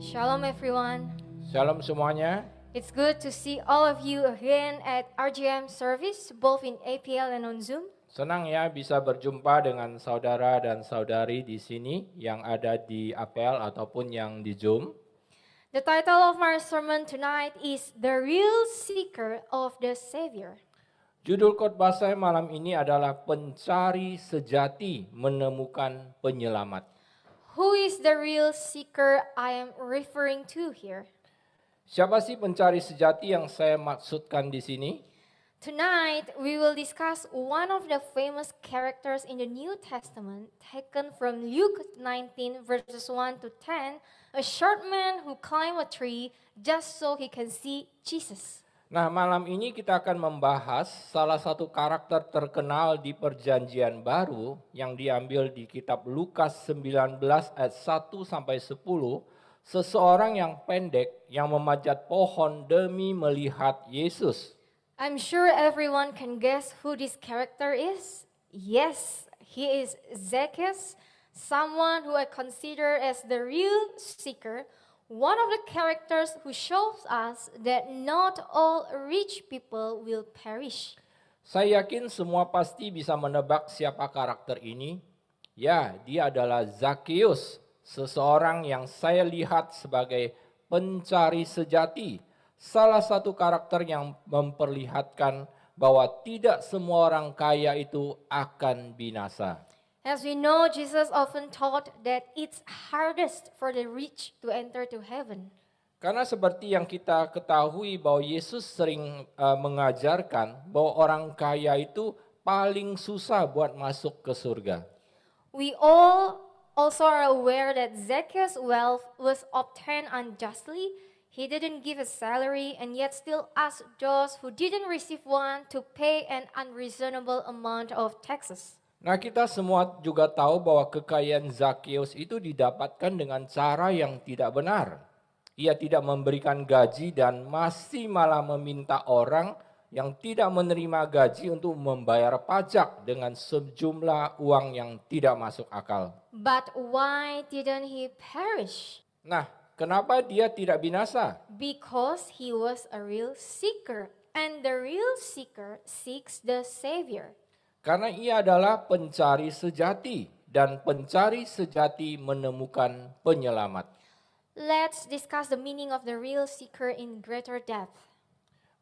Shalom everyone. Shalom semuanya. It's good to see all of you again at RGM service, both in APL and on Zoom. Senang ya bisa berjumpa dengan saudara dan saudari di sini yang ada di APL ataupun yang di Zoom. The title of our sermon tonight is The Real Seeker of the Savior. Judul khotbah saya malam ini adalah Pencari Sejati Menemukan Penyelamat. Who is the real seeker I am referring to here? Siapa sih pencari sejati yang saya maksudkan di sini? Tonight we will discuss one of the famous characters in the New Testament taken from Luke 19 verses 1 to 10, a short man who climbed a tree just so he can see Jesus. Nah, malam ini kita akan membahas salah satu karakter terkenal di Perjanjian Baru yang diambil di kitab Lukas 19 ayat 1 sampai 10, seseorang yang pendek yang memanjat pohon demi melihat Yesus. I'm sure everyone can guess who this character is. Yes, he is Zacchaeus, someone who I consider as the real seeker. One of the characters who shows us that not all rich people will perish. Saya yakin semua pasti bisa menebak siapa karakter ini. Ya, dia adalah Zakheus, seseorang yang saya lihat sebagai pencari sejati. Salah satu karakter yang memperlihatkan bahwa tidak semua orang kaya itu akan binasa. As we know, Jesus often taught that it's hardest for the rich to enter to heaven. Karena seperti yang kita ketahui bahwa Yesus sering mengajarkan bahwa orang kaya itu paling susah buat masuk ke surga. We all also are aware that Zacchaeus' wealth was obtained unjustly. He didn't give a salary and yet still asked those who didn't receive one to pay an unreasonable amount of taxes. Nah, kita semua juga tahu bahwa kekayaan Zakheus itu didapatkan dengan cara yang tidak benar. Ia tidak memberikan gaji dan masih malah meminta orang yang tidak menerima gaji untuk membayar pajak dengan sejumlah uang yang tidak masuk akal. But why didn't he perish? Nah, kenapa dia tidak binasa? Because he was a real seeker, and the real seeker seeks the Savior. Karena ia adalah pencari sejati dan pencari sejati menemukan penyelamat. Let's discuss the meaning of the real seeker in greater depth.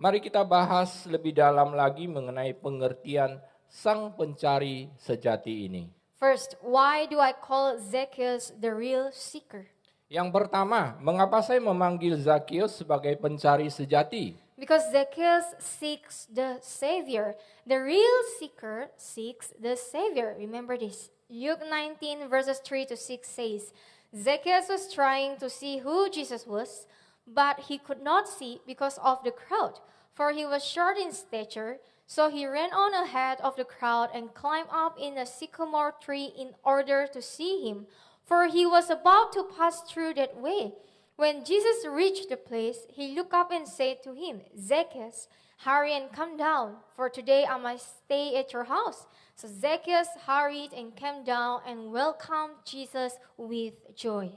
Mari kita bahas lebih dalam lagi mengenai pengertian sang pencari sejati ini. First, why do I call Zacchaeus the real seeker? Yang pertama, mengapa saya memanggil Zakheus sebagai pencari sejati? Because Zacchaeus seeks the Savior. The real seeker seeks the Savior. Remember this. Luke 19 verses 3 to 6 says, Zacchaeus was trying to see who Jesus was, but he could not see because of the crowd, for he was short in stature. So he ran on ahead of the crowd and climbed up in a sycamore tree in order to see him, for he was about to pass through that way. When Jesus reached the place, he looked up and said to him, Zacchaeus, hurry and come down, for today I must stay at your house. So Zacchaeus hurried and came down and welcomed Jesus with joy.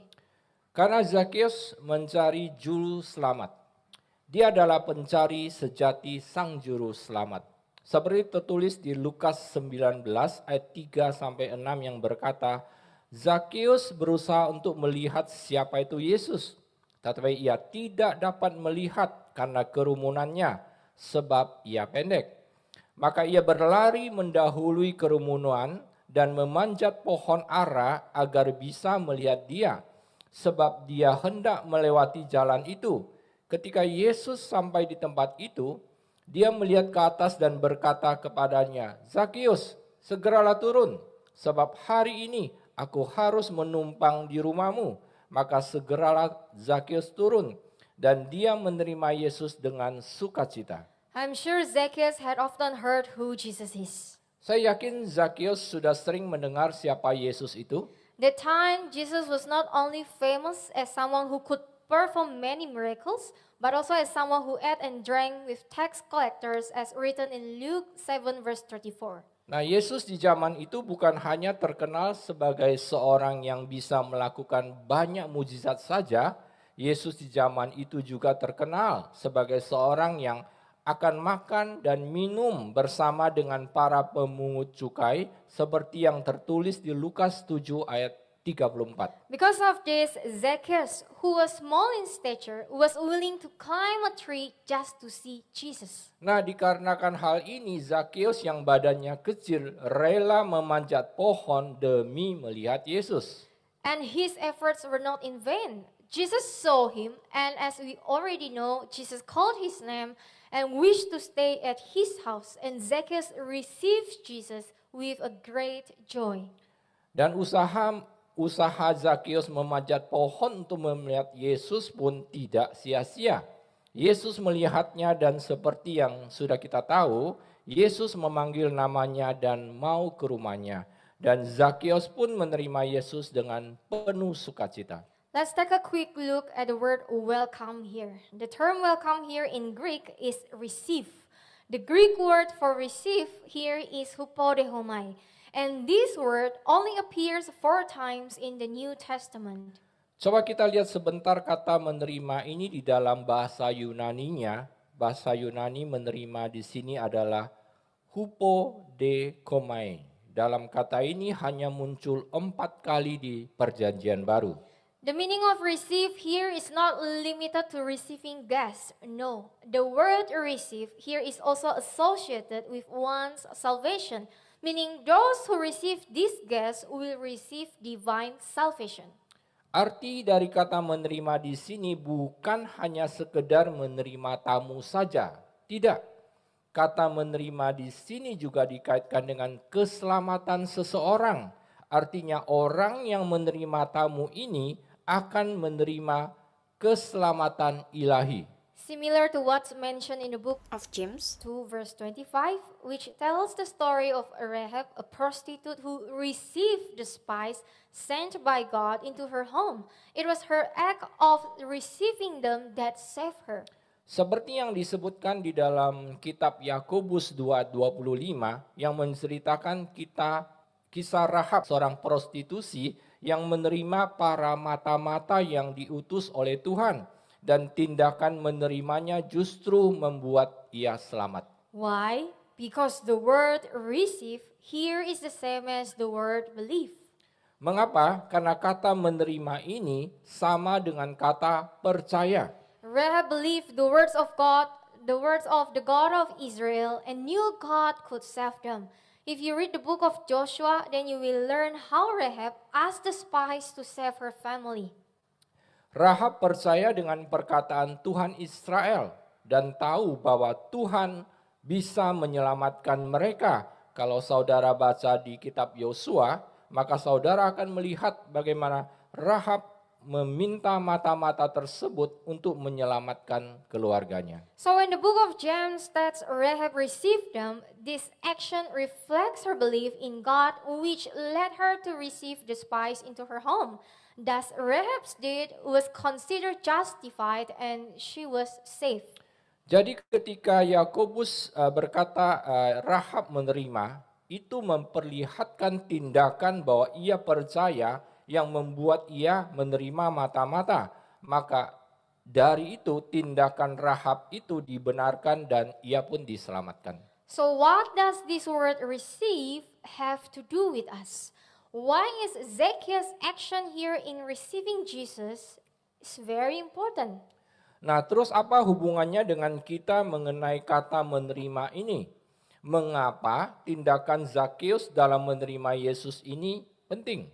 Karena Zakheus mencari juru selamat. Dia adalah pencari sejati sang juru selamat. Seperti tertulis di Lukas 19 ayat 3 sampai 6 yang berkata, Zakheus berusaha untuk melihat siapa itu Yesus. Tetapi ia tidak dapat melihat karena kerumunannya, sebab ia pendek. Maka ia berlari mendahului kerumunan dan memanjat pohon ara agar bisa melihat dia, sebab dia hendak melewati jalan itu. Ketika Yesus sampai di tempat itu, dia melihat ke atas dan berkata kepadanya, Zakheus, segeralah turun, sebab hari ini aku harus menumpang di rumahmu. Maka segeralah Zakheus turun dan dia menerima Yesus dengan sukacita. I'm sure Zacchaeus had often heard who Jesus is. Saya yakin Zakheus sudah sering mendengar siapa Yesus itu. That time, Jesus was not only famous as someone who could perform many miracles, but also as someone who ate and drank with tax collectors as written in Luke 7 verse 34. Nah, Yesus di zaman itu bukan hanya terkenal sebagai seorang yang bisa melakukan banyak mujizat saja, Yesus di zaman itu juga terkenal sebagai seorang yang akan makan dan minum bersama dengan para pemungut cukai seperti yang tertulis di Lukas 7 ayat 34. Because of this, Zacchaeus, who was small in stature, was willing to climb a tree just to see Jesus. Nah, dikarenakan hal ini Zakheus yang badannya kecil rela memanjat pohon demi melihat Yesus. And his efforts were not in vain. Jesus saw him, and as we already know, Jesus called his name and wished to stay at his house. And Zacchaeus received Jesus with a great joy. Dan usaha Zakheus memanjat pohon untuk melihat Yesus pun tidak sia-sia. Yesus melihatnya dan seperti yang sudah kita tahu, Yesus memanggil namanya dan mau ke rumahnya. Dan Zakheus pun menerima Yesus dengan penuh sukacita. Let's take a quick look at the word welcome here. The term welcome here in Greek is receive. The Greek word for receive here is hupodehomai. And this word only appears 4 times in the New Testament. Coba kita lihat sebentar kata menerima ini di dalam bahasa Yunaninya. Bahasa Yunani menerima di sini adalah hupodekomai. Dalam kata ini hanya muncul 4 kali di Perjanjian Baru. The meaning of receive here is not limited to receiving gifts. No, the word receive here is also associated with one's salvation, meaning those who receive these gifts will receive divine salvation. Arti dari kata menerima di sini bukan hanya sekedar menerima tamu saja. Tidak. Kata menerima di sini juga dikaitkan dengan keselamatan seseorang. Artinya orang yang menerima tamu ini akan menerima keselamatan ilahi. Similar to what's mentioned in the book of James 2 verse 25, which tells the story of Rahab, a prostitute who received the spies sent by God into her home. It was her act of receiving them that saved her. Seperti yang disebutkan di dalam kitab Yakobus 2:25 yang menceritakan kisah Rahab, seorang prostitusi yang menerima para mata-mata yang diutus oleh Tuhan. Dan tindakan menerimanya justru membuat ia selamat. Why? Because the word receive here is the same as the word believe. Mengapa? Karena kata menerima ini sama dengan kata percaya. Rahab believed the words of God, the words of the God of Israel, and knew God could save them. If you read the book of Joshua, then you will learn how Rahab asked the spies to save her family. Rahab percaya dengan perkataan Tuhan Israel dan tahu bahwa Tuhan bisa menyelamatkan mereka. Kalau saudara baca di kitab Yosua, maka saudara akan melihat bagaimana Rahab meminta mata-mata tersebut untuk menyelamatkan keluarganya. So when the book of James states Rahab received them, this action reflects her belief in God, which led her to receive the spies into her home. Thus Rahab's deed was considered justified and she was saved. Jadi ketika Yakobus berkata Rahab menerima, itu memperlihatkan tindakan bahwa ia percaya yang membuat ia menerima mata-mata. Maka dari itu tindakan Rahab itu dibenarkan dan ia pun diselamatkan. So what does this word receive have to do with us? Why is Zacchaeus' action here in receiving Jesus is very important? Nah, terus apa hubungannya dengan kita mengenai kata menerima ini? Mengapa tindakan Zakheus dalam menerima Yesus ini penting?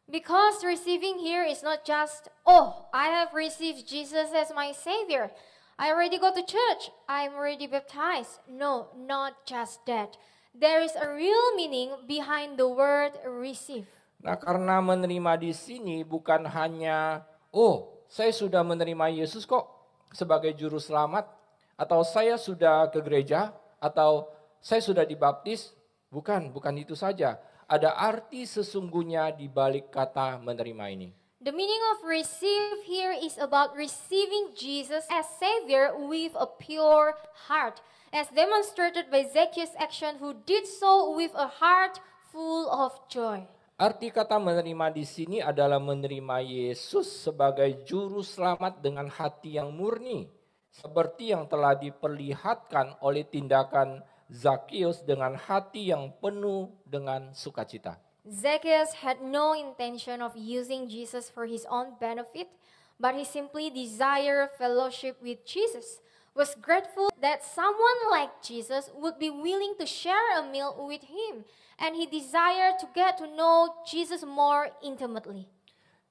Because receiving here is not just, oh, I have received Jesus as my Savior. I already go to church. I'm already baptized. No, not just that. There is a real meaning behind the word receive. Nah, karena menerima di sini bukan hanya, oh, saya sudah menerima Yesus kok sebagai juru selamat, atau saya sudah ke gereja, atau saya sudah dibaptis. Bukan itu saja. Ada arti sesungguhnya di balik kata menerima ini. The meaning of receive here is about receiving Jesus as Savior with a pure heart, as demonstrated by Zacchaeus' action who did so with a heart full of joy. Arti kata menerima di sini adalah menerima Yesus sebagai juru selamat dengan hati yang murni, seperti yang telah diperlihatkan oleh tindakan Zakius dengan hati yang penuh dengan sukacita. Zacchaeus had no intention of using Jesus for his own benefit, but he simply desired fellowship with Jesus, was grateful that someone like Jesus would be willing to share a meal with him, and he desired to get to know Jesus more intimately.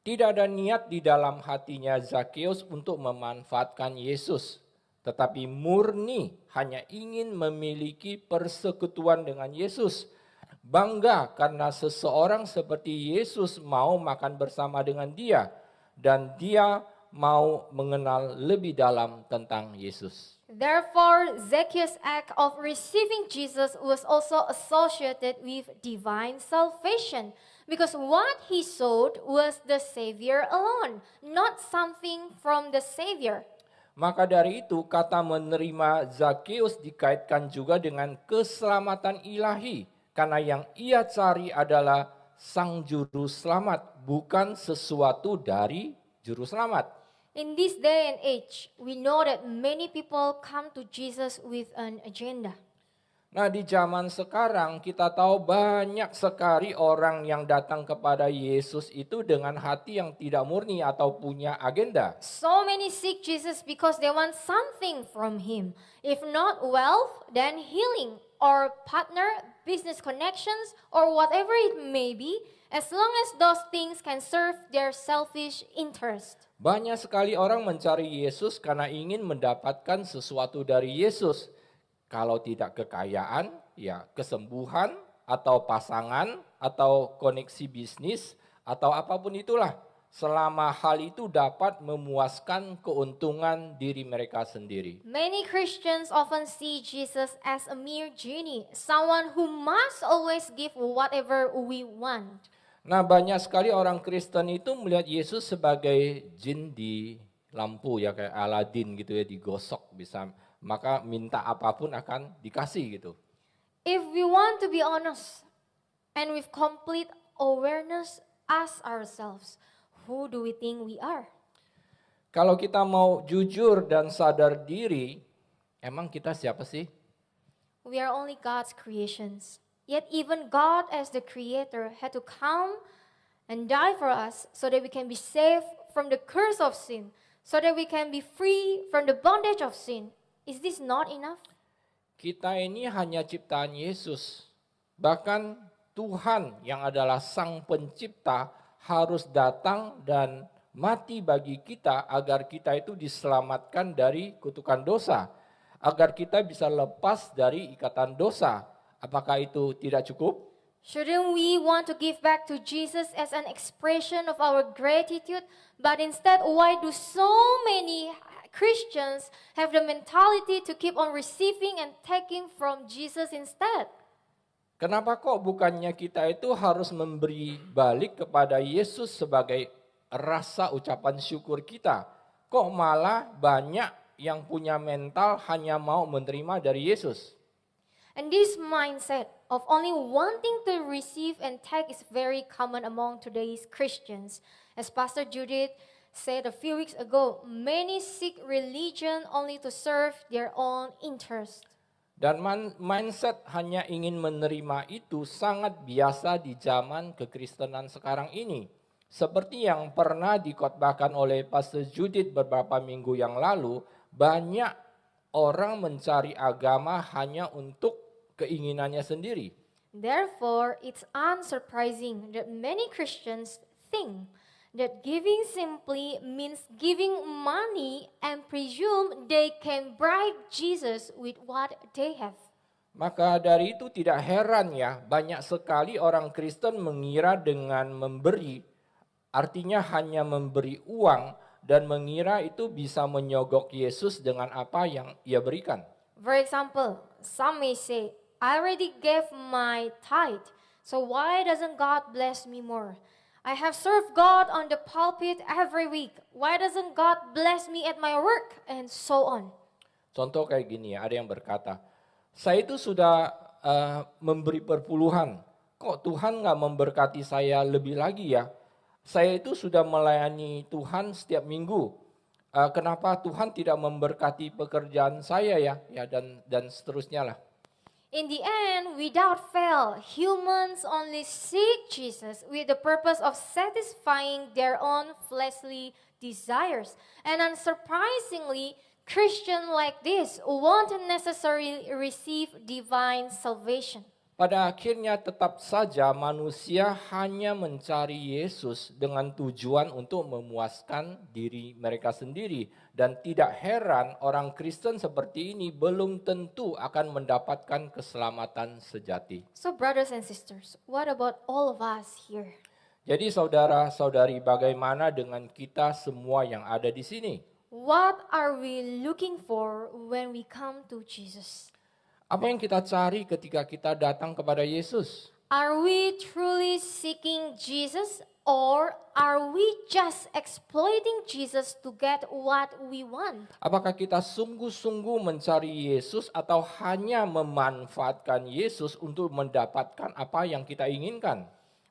Tidak ada niat di dalam hatinya Zakius untuk memanfaatkan Yesus, tetapi murni hanya ingin memiliki persekutuan dengan Yesus. Bangga karena seseorang seperti Yesus mau makan bersama dengan dia dan dia mau mengenal lebih dalam tentang Yesus. Therefore, Zacchaeus' act of receiving Jesus was also associated with divine salvation, because what he sought was the Savior alone, not something from the Savior. Maka dari itu kata menerima Zakius dikaitkan juga dengan keselamatan ilahi. Karena yang ia cari adalah sang juru selamat, bukan sesuatu dari juru selamat. In this day and age, we know that many people come to Jesus with an agenda. Nah, di zaman sekarang kita tahu banyak sekali orang yang datang kepada Yesus itu dengan hati yang tidak murni atau punya agenda. So many seek Jesus because they want something from him. If not wealth, then healing, or partner, business connections, or whatever it may be, as long as those things can serve their selfish interest. Banyak sekali orang mencari Yesus karena ingin mendapatkan sesuatu dari Yesus. Kalau tidak kekayaan, ya kesembuhan, atau pasangan, atau koneksi bisnis, atau apapun itulah. Selama hal itu dapat memuaskan keuntungan diri mereka sendiri. Many Christians often see Jesus as a mere genie, someone who must always give whatever we want. Nah, banyak sekali orang Kristen itu melihat Yesus sebagai jin di lampu, ya kayak Aladin gitu ya, digosok bisa, maka minta apapun akan dikasih gitu. If we want to be honest and with complete awareness, ask ourselves, who do we think we are? Kalau kita mau jujur dan sadar diri, emang kita siapa sih? We are only God's creations. Yet even God as the creator had to come and die for us so that we can be saved from the curse of sin, so that we can be free from the bondage of sin. Is this not enough? Kita ini hanya ciptaan Yesus. Bahkan Tuhan yang adalah Sang Pencipta harus datang dan mati bagi kita agar kita itu diselamatkan dari kutukan dosa. Agar kita bisa lepas dari ikatan dosa. Apakah itu tidak cukup? Shouldn't we want to give back to Jesus as an expression of our gratitude? But instead, why do so many Christians have the mentality to keep on receiving and taking from Jesus instead? Kenapa kok bukannya kita itu harus memberi balik kepada Yesus sebagai rasa ucapan syukur kita? Kok malah banyak yang punya mental hanya mau menerima dari Yesus? And this mindset of only wanting to receive and take is very common among today's Christians. As Pastor Judith said a few weeks ago, many seek religion only to serve their own interest. Dan mindset hanya ingin menerima itu sangat biasa di zaman kekristenan sekarang ini. Seperti yang pernah dkhotbahkan oleh Pastor Judith beberapa minggu yang lalu, banyak orang mencari agama hanya untuk keinginannya sendiri. Therefore, it's unsurprising that many Christians think that giving simply means giving money and presume they can bribe Jesus with what they have. Maka dari itu tidak heran ya, banyak sekali orang Kristen mengira dengan memberi, artinya hanya memberi uang dan mengira itu bisa menyogok Yesus dengan apa yang ia berikan. For example, some may say, I already gave my tithe, so why doesn't God bless me more? I have served God on the pulpit every week. Why doesn't God bless me at my work? And so on. Contoh kayak gini ya, ada yang berkata, saya itu sudah memberi perpuluhan, kok Tuhan nggak memberkati saya lebih lagi ya? Saya itu sudah melayani Tuhan setiap minggu. Kenapa Tuhan tidak memberkati pekerjaan saya ya? Ya dan seterusnya lah. In the end, without fail, humans only seek Jesus with the purpose of satisfying their own fleshly desires. And unsurprisingly, Christians like this won't necessarily receive divine salvation. Pada akhirnya tetap saja manusia hanya mencari Yesus dengan tujuan untuk memuaskan diri mereka sendiri. Dan tidak heran orang Kristen seperti ini belum tentu akan mendapatkan keselamatan sejati. So brothers and sisters, what about all of us here? Jadi saudara-saudari, bagaimana dengan kita semua yang ada di sini? What are we looking for when we come to Jesus? Apa yang kita cari ketika kita datang kepada Yesus? Are we truly seeking Jesus, or are we just exploiting Jesus to get what we want? Apakah kita sungguh-sungguh mencari Yesus atau hanya memanfaatkan Yesus untuk mendapatkan apa yang kita inginkan?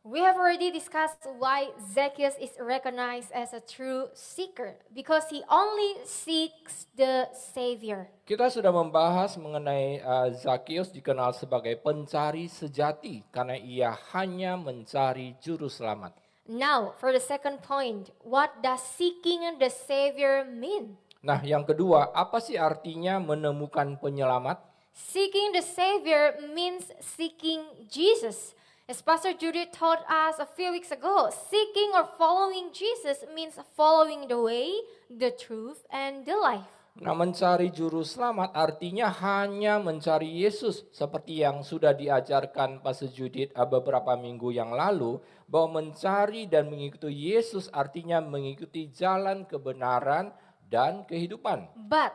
We have already discussed why Zacchaeus is recognized as a true seeker, because he only seeks the Savior. Kita sudah membahas mengenai Zakheus dikenal sebagai pencari sejati karena ia hanya mencari juru selamat. Now, for the second point, what does seeking the Savior mean? Nah, yang kedua, apa sih artinya menemukan penyelamat? Seeking the Savior means seeking Jesus. As Pastor Judy taught us a few weeks ago, seeking or following Jesus means following the way, the truth, and the life. Nah, mencari juru selamat artinya hanya mencari Yesus seperti yang sudah diajarkan Pastor Judith beberapa minggu yang lalu, bahwa mencari dan mengikuti Yesus artinya mengikuti jalan kebenaran dan kehidupan. But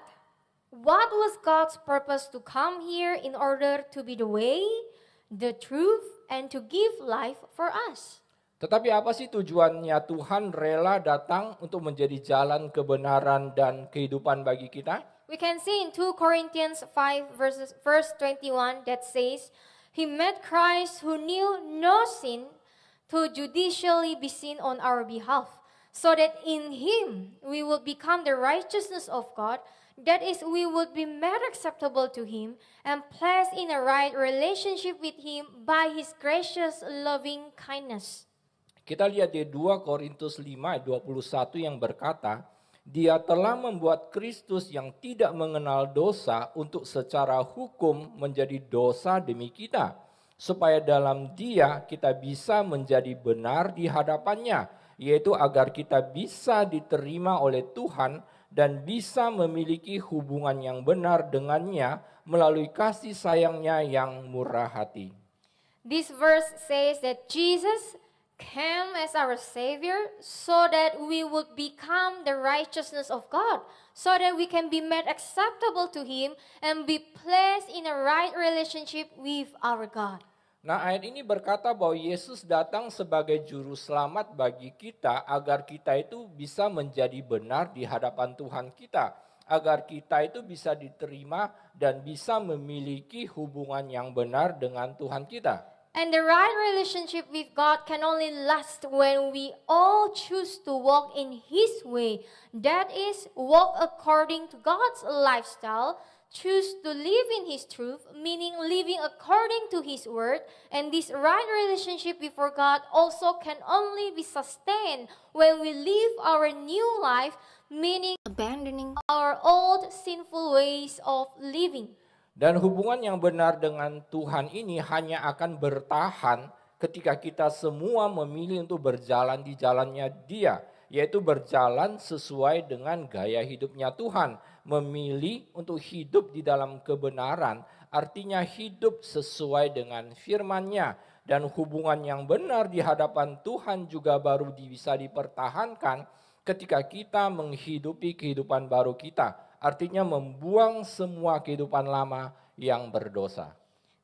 what was God's purpose to come here in order to be the way, the truth, and to give life for us? Tetapi apa sih tujuannya Tuhan rela datang untuk menjadi jalan kebenaran dan kehidupan bagi kita? We can see in 2 Corinthians 5 verse 21 that says, He made Christ who knew no sin to judicially be seen on our behalf, so that in Him we will become the righteousness of God. That is, we would be made acceptable to Him and placed in a right relationship with Him by His gracious loving kindness. Kita lihat di 2 Korintus 5 ayat 21 yang berkata, Dia telah membuat Kristus yang tidak mengenal dosa untuk secara hukum menjadi dosa demi kita, supaya dalam Dia kita bisa menjadi benar di hadapannya, yaitu agar kita bisa diterima oleh Tuhan dan bisa memiliki hubungan yang benar dengannya melalui kasih sayangnya yang murah hati. This verse says that Jesus came as our Savior so that we would become the righteousness of God, so that we can be made acceptable to Him and be placed in a right relationship with our God. Nah, ayat ini berkata bahwa Yesus datang sebagai juru selamat bagi kita agar kita itu bisa menjadi benar di hadapan Tuhan kita, agar kita itu bisa diterima dan bisa memiliki hubungan yang benar dengan Tuhan kita. And the right relationship with God can only last when we all choose to walk in His way. That is, walk according to God's lifestyle, choose to live in His truth, meaning living according to His word. And this right relationship before God also can only be sustained when we live our new life, meaning abandoning our old sinful ways of living. Dan hubungan yang benar dengan Tuhan ini hanya akan bertahan ketika kita semua memilih untuk berjalan di jalannya Dia, yaitu berjalan sesuai dengan gaya hidupnya Tuhan. Memilih untuk hidup di dalam kebenaran, artinya hidup sesuai dengan firman-Nya. Dan hubungan yang benar di hadapan Tuhan juga baru bisa dipertahankan ketika kita menghidupi kehidupan baru kita. Artinya membuang semua kehidupan lama yang berdosa.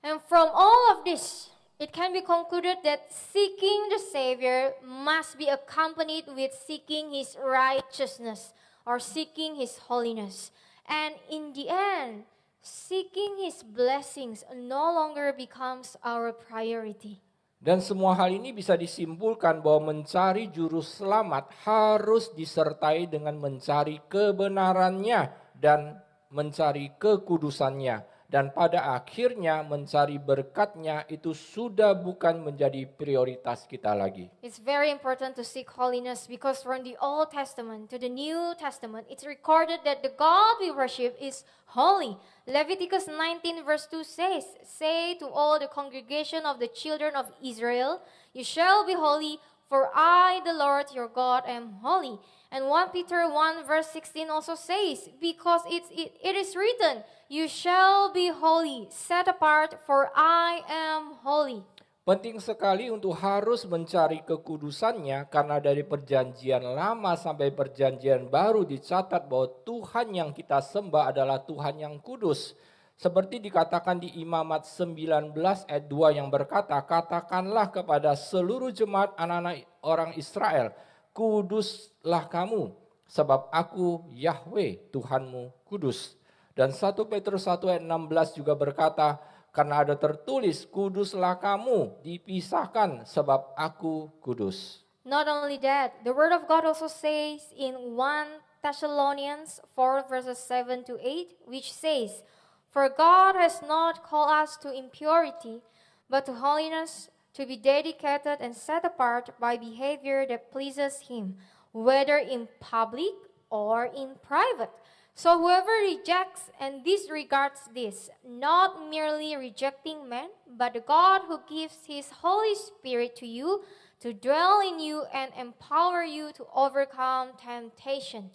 And from all of this, it can be concluded that seeking the Savior must be accompanied with seeking His righteousness or seeking His holiness. And in the end, seeking His blessings no longer becomes our priority. Dan semua hal ini bisa disimpulkan bahwa mencari juru selamat harus disertai dengan mencari kebenarannya dan mencari kekudusannya. Dan pada akhirnya mencari berkatnya itu sudah bukan menjadi prioritas kita lagi. It's very important to seek holiness because from the Old Testament to the New Testament, it's recorded that the God we worship is holy. Leviticus 19 verse 2 says, "Say to all the congregation of the children of Israel, you shall be holy, for I, the Lord your God, am holy." And 1 Peter 1 verse 16 also says, "Because it is written, you shall be holy, set apart, for I am holy." Penting sekali untuk harus mencari kekudusannya karena dari perjanjian lama sampai perjanjian baru dicatat bahwa Tuhan yang kita sembah adalah Tuhan yang kudus. Seperti dikatakan di Imamat 19 ayat 2 yang berkata, "Katakanlah kepada seluruh jemaat anak-anak orang Israel, kuduslah kamu, sebab aku Yahweh Tuhanmu kudus." Dan 1 Petrus 1 ayat 16 juga berkata, "Karena ada tertulis, kuduslah kamu, dipisahkan sebab aku kudus." Not only that, the word of God also says in 1 Thessalonians 4 verses 7 to 8, which says, "For God has not called us to impurity, but to holiness, to be dedicated and set apart by behavior that pleases Him, whether in public or in private." So whoever rejects and disregards this, not merely rejecting man, but the God who gives His Holy Spirit to you, to dwell in you and empower you to overcome temptation.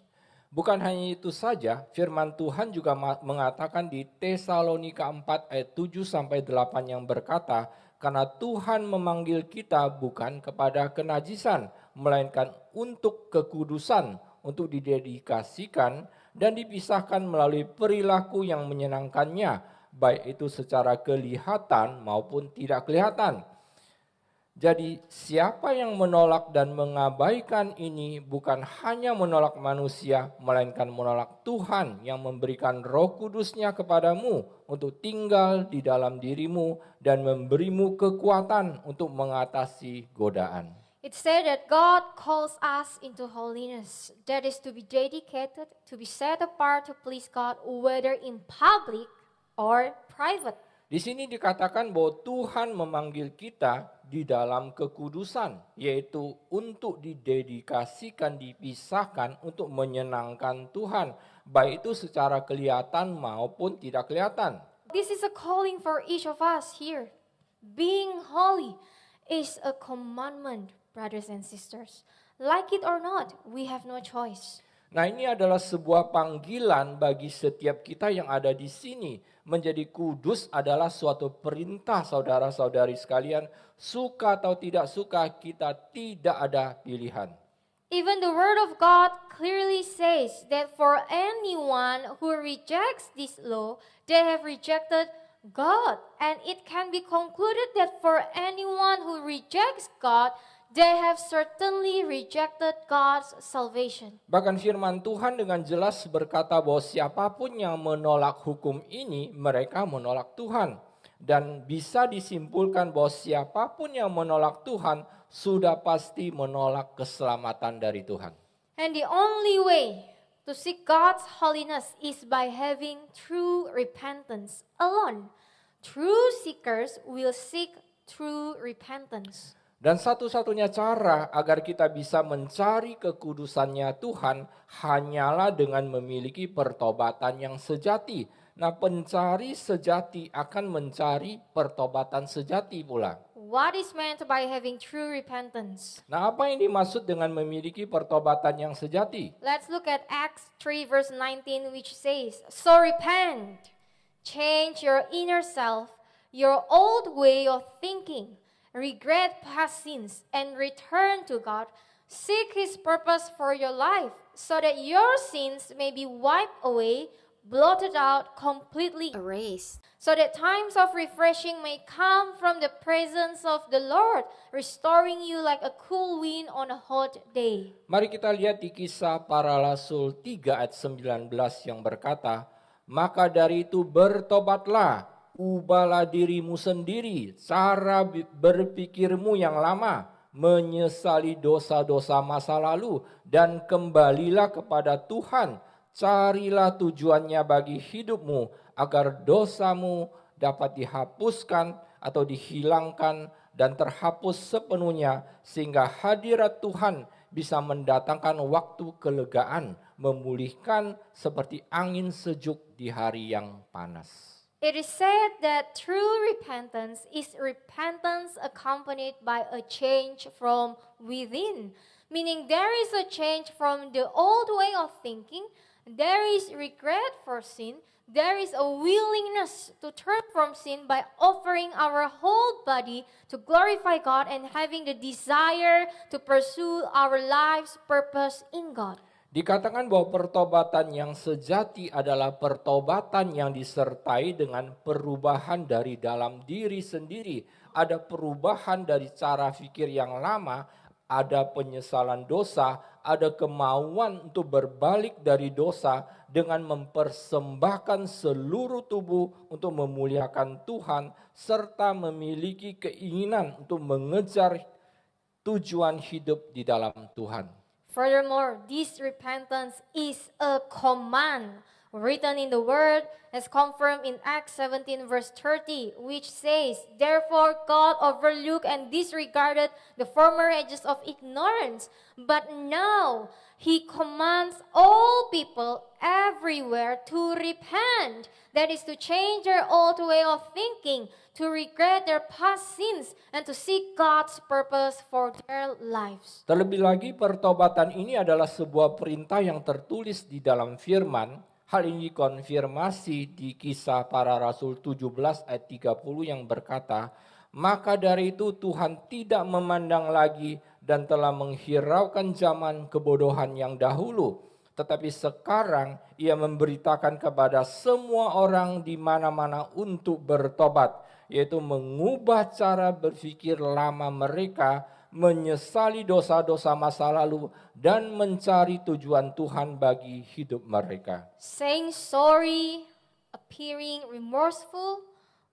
Bukan hanya itu saja, firman Tuhan juga mengatakan di Tesalonika 4 ayat 7 sampai 8 yang berkata, "Karena Tuhan memanggil kita bukan kepada kenajisan, melainkan untuk kekudusan, untuk didedikasikan dan dipisahkan melalui perilaku yang menyenangkannya, baik itu secara kelihatan maupun tidak kelihatan." Jadi siapa yang menolak dan mengabaikan ini bukan hanya menolak manusia, melainkan menolak Tuhan yang memberikan Roh Kudus-Nya kepadamu untuk tinggal di dalam dirimu dan memberimu kekuatan untuk mengatasi godaan. It said that God calls us into holiness, that is to be dedicated, to be set apart to please God, whether in public or private. Di sini dikatakan bahwa Tuhan memanggil kita di dalam kekudusan, yaitu untuk didedikasikan, dipisahkan untuk menyenangkan Tuhan, baik itu secara kelihatan maupun tidak kelihatan. This is a calling for each of us here. Being holy is a commandment, brothers and sisters. Like it or not, we have no choice. Nah, ini adalah sebuah panggilan bagi setiap kita yang ada di sini. Menjadi kudus adalah suatu perintah, saudara-saudari sekalian. Suka atau tidak suka, kita tidak ada pilihan. Even the word of God clearly says that for anyone who rejects this law, they have rejected God. And it can be concluded that for anyone who rejects God, they have certainly rejected God's salvation. Bahkan firman Tuhan dengan jelas berkata bahwa siapapun yang menolak hukum ini, mereka menolak Tuhan. Dan bisa disimpulkan bahwa siapapun yang menolak Tuhan, sudah pasti menolak keselamatan dari Tuhan. And the only way to seek God's holiness is by having true repentance alone. True seekers will seek true repentance. Dan satu-satunya cara agar kita bisa mencari kekudusannya Tuhan hanyalah dengan memiliki pertobatan yang sejati. Nah, pencari sejati akan mencari pertobatan sejati pula. What is meant by having true repentance? Nah, apa yang dimaksud dengan memiliki pertobatan yang sejati? Let's look at Acts 3 verse 19 which says, "So repent, change your inner self, your old way of thinking. Regret past sins and return to God. Seek His purpose for your life so that your sins may be wiped away, blotted out, completely erased. So that times of refreshing may come from the presence of the Lord, restoring you like a cool wind on a hot day." Mari kita lihat di Kisah Para Rasul 3 ayat 19 yang berkata, "Maka dari itu bertobatlah ubahlah dirimu sendiri, cara berpikirmu yang lama, menyesali dosa-dosa masa lalu, dan kembalilah kepada Tuhan. Carilah tujuannya bagi hidupmu, agar dosamu dapat dihapuskan atau dihilangkan dan terhapus sepenuhnya, sehingga hadirat Tuhan bisa mendatangkan waktu kelegaan, memulihkan seperti angin sejuk di hari yang panas. It is said that true repentance is repentance accompanied by a change from within, meaning there is a change from the old way of thinking, there is regret for sin, there is a willingness to turn from sin by offering our whole body to glorify God and having the desire to pursue our life's purpose in God. Dikatakan bahwa pertobatan yang sejati adalah pertobatan yang disertai dengan perubahan dari dalam diri sendiri. Ada perubahan dari cara pikir yang lama, ada penyesalan dosa, ada kemauan untuk berbalik dari dosa dengan mempersembahkan seluruh tubuh untuk memuliakan Tuhan, serta memiliki keinginan untuk mengejar tujuan hidup di dalam Tuhan. Furthermore, this repentance is a command written in the word as confirmed in Acts 17 verse 30, which says, "Therefore God overlooked and disregarded the former ages of ignorance, but now He commands all people everywhere to repent." That is to change their old way of thinking, to regret their past sins, and to seek God's purpose for their lives. Terlebih lagi pertobatan ini adalah sebuah perintah yang tertulis di dalam firman. Hal ini dikonfirmasi di Kisah Para Rasul 17 ayat 30 yang berkata, "Maka dari itu Tuhan tidak memandang lagi dan telah menghiraukan zaman kebodohan yang dahulu. Tetapi sekarang ia memberitakan kepada semua orang di mana-mana untuk bertobat, yaitu mengubah cara berpikir lama mereka, menyesali dosa-dosa masa lalu, dan mencari tujuan Tuhan bagi hidup mereka." Saying sorry, appearing remorseful,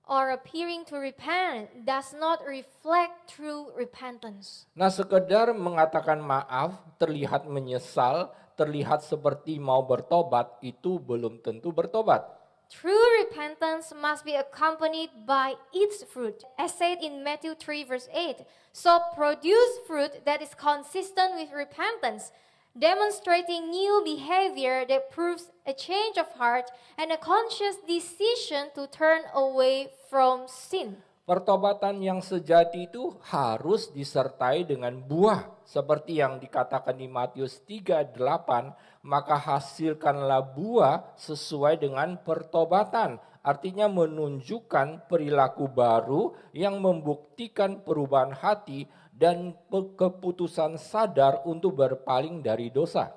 or appearing to repent does not reflect true repentance. Nah, sekedar mengatakan maaf, terlihat menyesal, terlihat seperti mau bertobat, itu belum tentu bertobat. True repentance must be accompanied by its fruit, as said in Matthew 3 verse 8. So produce fruit that is consistent with repentance, demonstrating new behavior that proves a change of heart and a conscious decision to turn away from sin. Pertobatan yang sejati itu harus disertai dengan buah. Seperti yang dikatakan di Matius 3:8, maka hasilkanlah buah sesuai dengan pertobatan. Artinya menunjukkan perilaku baru yang membuktikan perubahan hati dan keputusan sadar untuk berpaling dari dosa.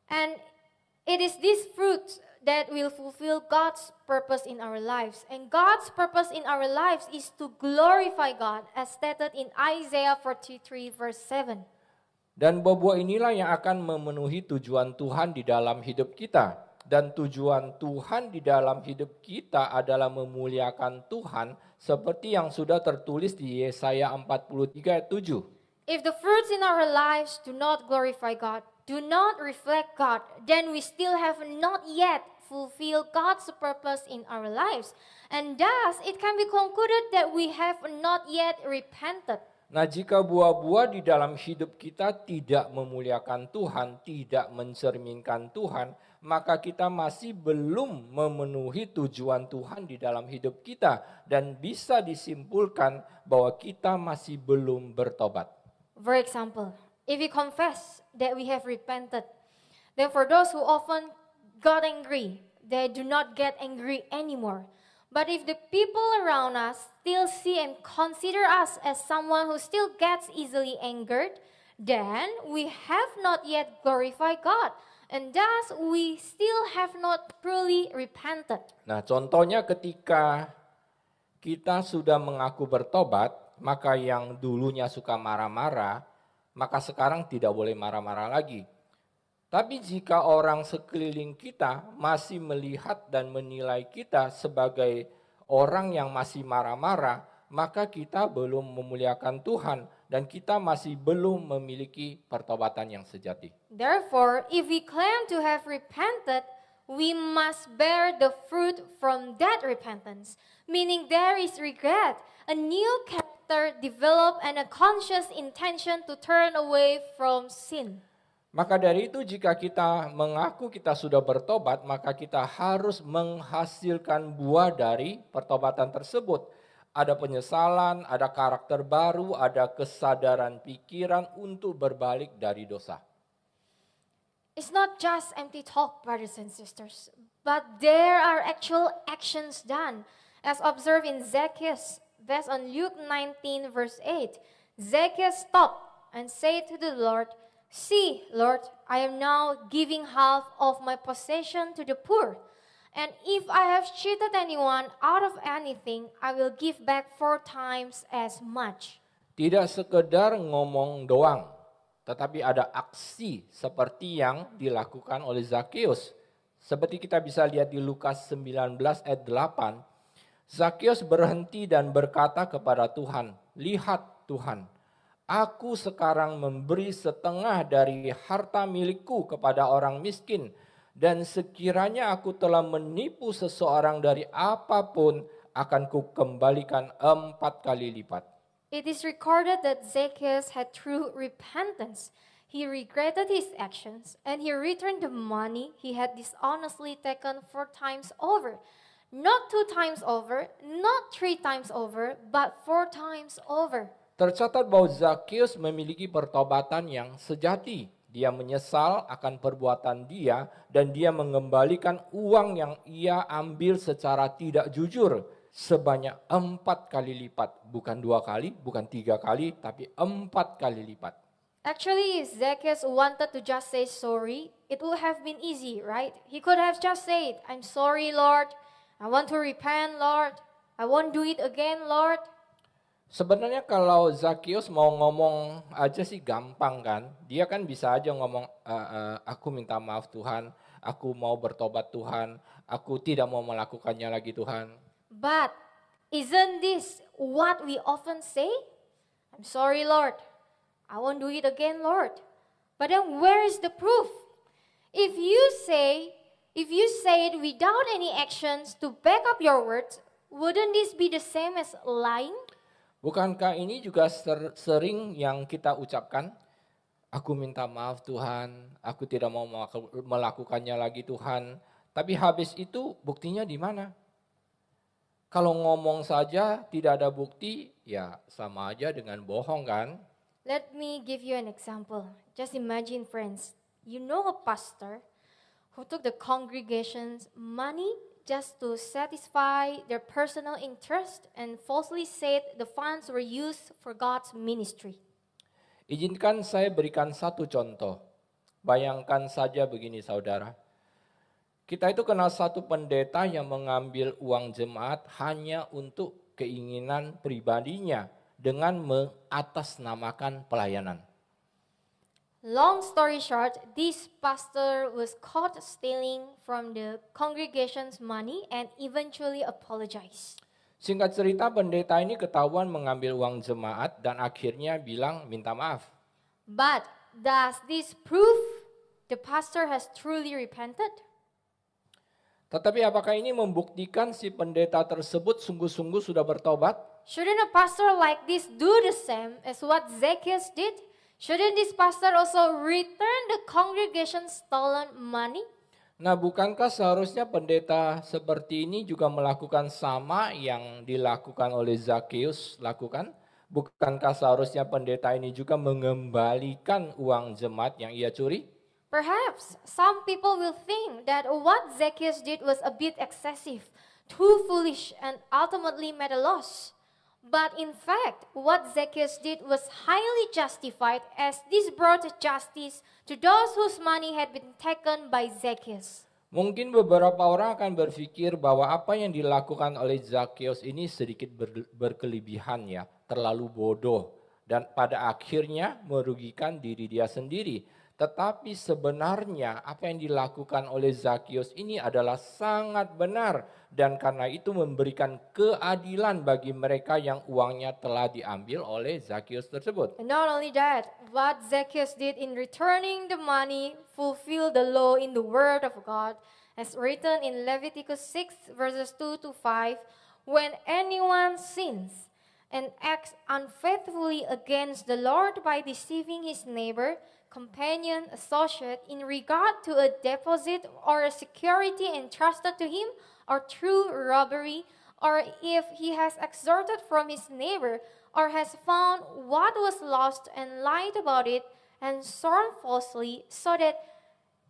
And it is this fruit that will fulfill God's purpose in our lives. And God's purpose in our lives is to glorify God, as stated in Isaiah 43 verse 7. Dan buah inilah yang akan memenuhi tujuan Tuhan di dalam hidup kita. Dan tujuan Tuhan di dalam hidup kita adalah memuliakan Tuhan, seperti yang sudah tertulis di Yesaya 43 ayat 7. If the fruits in our lives do not glorify God, do not reflect God, then we still have not yet fulfilled God's purpose in our lives. And thus, it can be concluded that we have not yet repented. Nah, jika buah-buah di dalam hidup kita tidak memuliakan Tuhan, tidak mencerminkan Tuhan, maka kita masih belum memenuhi tujuan Tuhan di dalam hidup kita. Dan bisa disimpulkan bahwa kita masih belum bertobat. For example, if we confess that we have repented, then for those who often got angry, they do not get angry anymore. But if the people around us still see and consider us as someone who still gets easily angered, then we have not yet glorified God. And thus we still have not truly repented. Nah, contohnya ketika kita sudah mengaku bertobat, maka yang dulunya suka marah-marah, maka sekarang tidak boleh marah-marah lagi. Tapi jika orang sekeliling kita masih melihat dan menilai kita sebagai orang yang masih marah-marah, maka kita belum memuliakan Tuhan dan kita masih belum memiliki pertobatan yang sejati. Therefore, if we claim to have repented, we must bear the fruit from that repentance, meaning there is regret, a new character developed, and a conscious intention to turn away from sin. Maka dari itu jika kita mengaku kita sudah bertobat, maka kita harus menghasilkan buah dari pertobatan tersebut. Ada penyesalan, ada karakter baru, ada kesadaran pikiran untuk berbalik dari dosa. It's not just empty talk, brothers and sisters, but there are actual actions done. As observed in Zacchaeus, based on Luke 19 verse 8, Zacchaeus stopped and said to the Lord, "See, Lord, I am now giving half of my possession to the poor. And if I have cheated anyone out of anything, I will give back 4 times as much." Tidak sekedar ngomong doang, tetapi ada aksi seperti yang dilakukan oleh Zakheus. Seperti kita bisa lihat di Lukas 19 ayat 8, Zakheus berhenti dan berkata kepada Tuhan, "Lihat Tuhan, aku sekarang memberi setengah dari harta milikku kepada orang miskin, dan sekiranya aku telah menipu seseorang dari apapun, akan kukembalikan 4 kali lipat." It is recorded that Zacchaeus had true repentance. He regretted his actions and he returned the money he had dishonestly taken 4 times over. Not 2 times over, not 3 times over, but 4 times over. Tercatat bahwa Zakheus memiliki pertobatan yang sejati. Dia menyesal akan perbuatan dia dan dia mengembalikan uang yang ia ambil secara tidak jujur sebanyak 4 kali lipat. Bukan 2 kali, bukan 3 kali, tapi 4 kali lipat. Actually, if Zacchaeus wanted to just say sorry, it would have been easy, right? He could have just said, "I'm sorry, Lord. I want to repent, Lord. I won't do it again, Lord." Sebenarnya kalau Zakheus mau ngomong aja sih gampang kan. Dia kan bisa aja ngomong, "Aku minta maaf Tuhan, aku mau bertobat Tuhan, aku tidak mau melakukannya lagi Tuhan." But isn't this what we often say? "I'm sorry, Lord. I won't do it again, Lord." But then where is the proof? If you say it without any actions to back up your words, wouldn't this be the same as lying? Bukankah ini juga sering yang kita ucapkan? "Aku minta maaf Tuhan, aku tidak mau melakukannya lagi Tuhan." Tapi habis itu buktinya di mana? Kalau ngomong saja tidak ada bukti, ya sama aja dengan bohong kan? Let me give you an example. Just imagine, friends, you know a pastor who took the congregation's money just to satisfy their personal interest and falsely said the funds were used for God's ministry. Izinkan saya berikan satu contoh. Bayangkan saja begini saudara. Kita itu kenal satu pendeta yang mengambil uang jemaat hanya untuk keinginan pribadinya dengan mengatasnamakan pelayanan. Long story short, this pastor was caught stealing from the congregation's money and eventually apologized. Singkat cerita, pendeta ini ketahuan mengambil uang jemaat dan akhirnya bilang minta maaf. But does this prove the pastor has truly repented? Tetapi apakah ini membuktikan si pendeta tersebut sungguh-sungguh sudah bertobat? Shouldn't a pastor like this do the same as what Zacchaeus did? Shouldn't this pastor also return the congregation's stolen money? Nah, bukankah seharusnya pendeta seperti ini juga melakukan sama yang dilakukan oleh Zakheus lakukan? Bukankah seharusnya pendeta ini juga mengembalikan uang jemaat yang ia curi? Perhaps some people will think that what Zacchaeus did was a bit excessive, too foolish, and ultimately made a loss. But in fact, what Zacchaeus did was highly justified, as this brought justice to those whose money had been taken by Zacchaeus. Mungkin beberapa orang akan berpikir bahwa apa yang dilakukan oleh Zakheus ini sedikit berkelebihan ya, terlalu bodoh dan pada akhirnya merugikan diri dia sendiri. Tetapi sebenarnya apa yang dilakukan oleh Zakius ini adalah sangat benar. Dan karena itu memberikan keadilan bagi mereka yang uangnya telah diambil oleh Zakius tersebut. And not only that, what Zacchaeus did in returning the money fulfilled the law in the word of God, as written in Leviticus 6 verses 2 to 5, when anyone sins and acts unfaithfully against the Lord by deceiving his neighbor, companion, associate in regard to a deposit or a security entrusted to him, or through robbery, or if he has extorted from his neighbor, or has found what was lost and lied about it, and sworn falsely, so that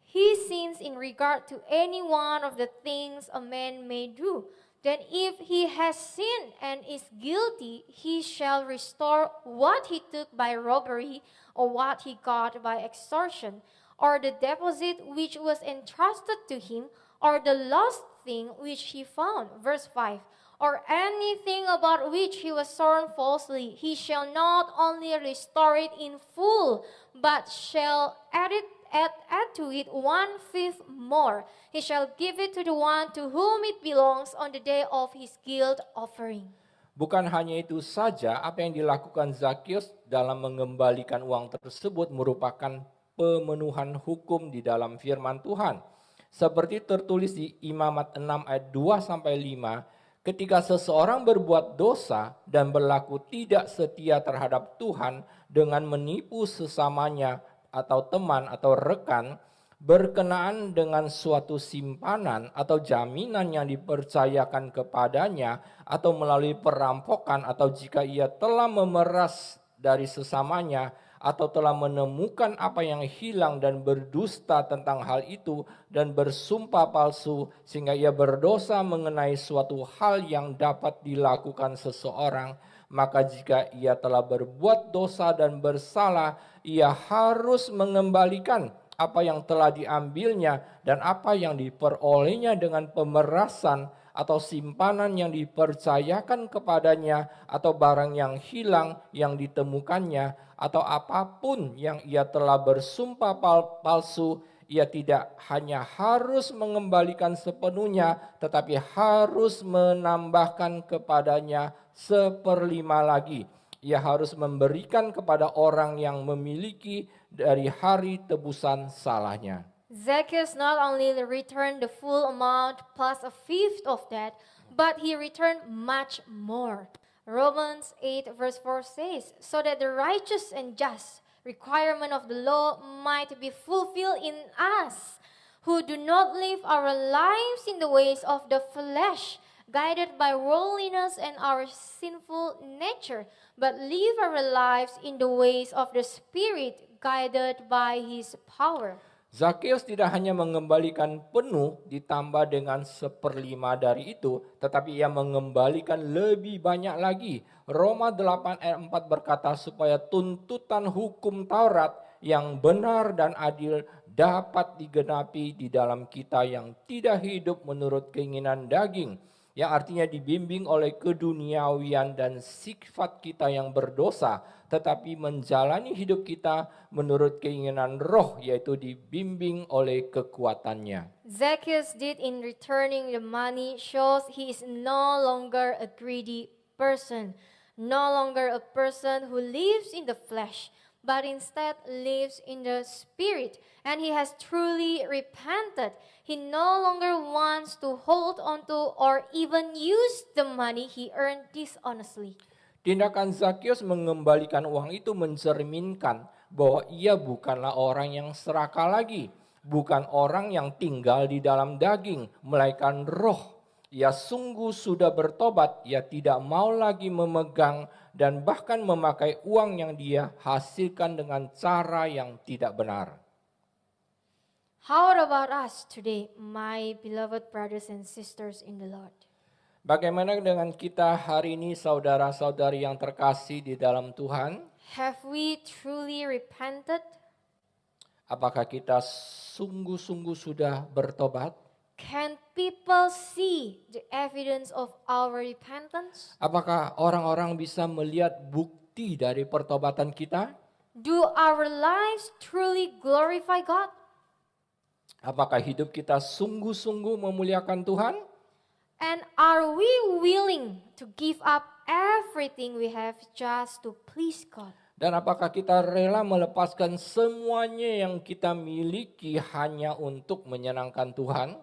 he sins in regard to any one of the things a man may do, then if he has sinned and is guilty, he shall restore what he took by robbery, or what he got by extortion, or the deposit which was entrusted to him, or the lost thing which he found. Verse 5. Or anything about which he was sworn falsely, he shall not only restore it in full, but shall add to it 1/5 more. He shall give it to the one to whom it belongs on the day of his guilt offering. Bukan hanya itu saja, apa yang dilakukan Zakius dalam mengembalikan uang tersebut merupakan pemenuhan hukum di dalam firman Tuhan. Seperti tertulis di Imamat 6 ayat 2-5, ketika seseorang berbuat dosa dan berlaku tidak setia terhadap Tuhan dengan menipu sesamanya atau teman atau rekan, berkenaan dengan suatu simpanan atau jaminan yang dipercayakan kepadanya, atau melalui perampokan, atau jika ia telah memeras dari sesamanya, atau telah menemukan apa yang hilang dan berdusta tentang hal itu, dan bersumpah palsu sehingga ia berdosa mengenai suatu hal yang dapat dilakukan seseorang, maka jika ia telah berbuat dosa dan bersalah, ia harus mengembalikan apa yang telah diambilnya dan apa yang diperolehnya dengan pemerasan, atau simpanan yang dipercayakan kepadanya, atau barang yang hilang yang ditemukannya, atau apapun yang ia telah bersumpah palsu. Ia tidak hanya harus mengembalikan sepenuhnya, tetapi harus menambahkan kepadanya 1/5 lagi. Ia harus memberikan kepada orang yang memiliki dari hari tebusan salahnya. Zacchaeus not only returned the full amount plus 1/5 of that, but he returned much more. Romans 8 verse 4 says, so that the righteous and just requirement of the law might be fulfilled in us, who do not live our lives in the ways of the flesh, guided by worldliness and our sinful nature, but live our lives in the ways of the Spirit, guided by His power. Zakius tidak hanya mengembalikan penuh ditambah dengan 1/5 dari itu, tetapi ia mengembalikan lebih banyak lagi. Roma 8 ayat 4 berkata supaya tuntutan hukum Taurat yang benar dan adil dapat digenapi di dalam kita yang tidak hidup menurut keinginan daging, yang artinya dibimbing oleh keduniawian dan sifat kita yang berdosa, tetapi menjalani hidup kita menurut keinginan roh, yaitu dibimbing oleh kekuatannya. Zacchaeus did in returning the money shows he is no longer a greedy person, no longer a person who lives in the flesh, but instead lives in the Spirit, and he has truly repented. He no longer wants to hold onto or even use the money he earned dishonestly. Tindakan Zakius mengembalikan uang itu mencerminkan bahwa ia bukanlah orang yang serakah lagi, bukan orang yang tinggal di dalam daging, melainkan roh. Ia sungguh sudah bertobat, ia tidak mau lagi memegang dan bahkan memakai uang yang dia hasilkan dengan cara yang tidak benar. How about us today, my beloved brothers and sisters in the Lord? Bagaimana dengan kita hari ini, saudara-saudari yang terkasih di dalam Tuhan? Have we truly repented? Apakah kita sungguh-sungguh sudah bertobat? Can people see the evidence of our repentance? Apakah orang-orang bisa melihat bukti dari pertobatan kita? Do our lives truly glorify God? Apakah hidup kita sungguh-sungguh memuliakan Tuhan? And are we willing to give up everything we have just to please God? Dan apakah kita rela melepaskan semuanya yang kita miliki hanya untuk menyenangkan Tuhan?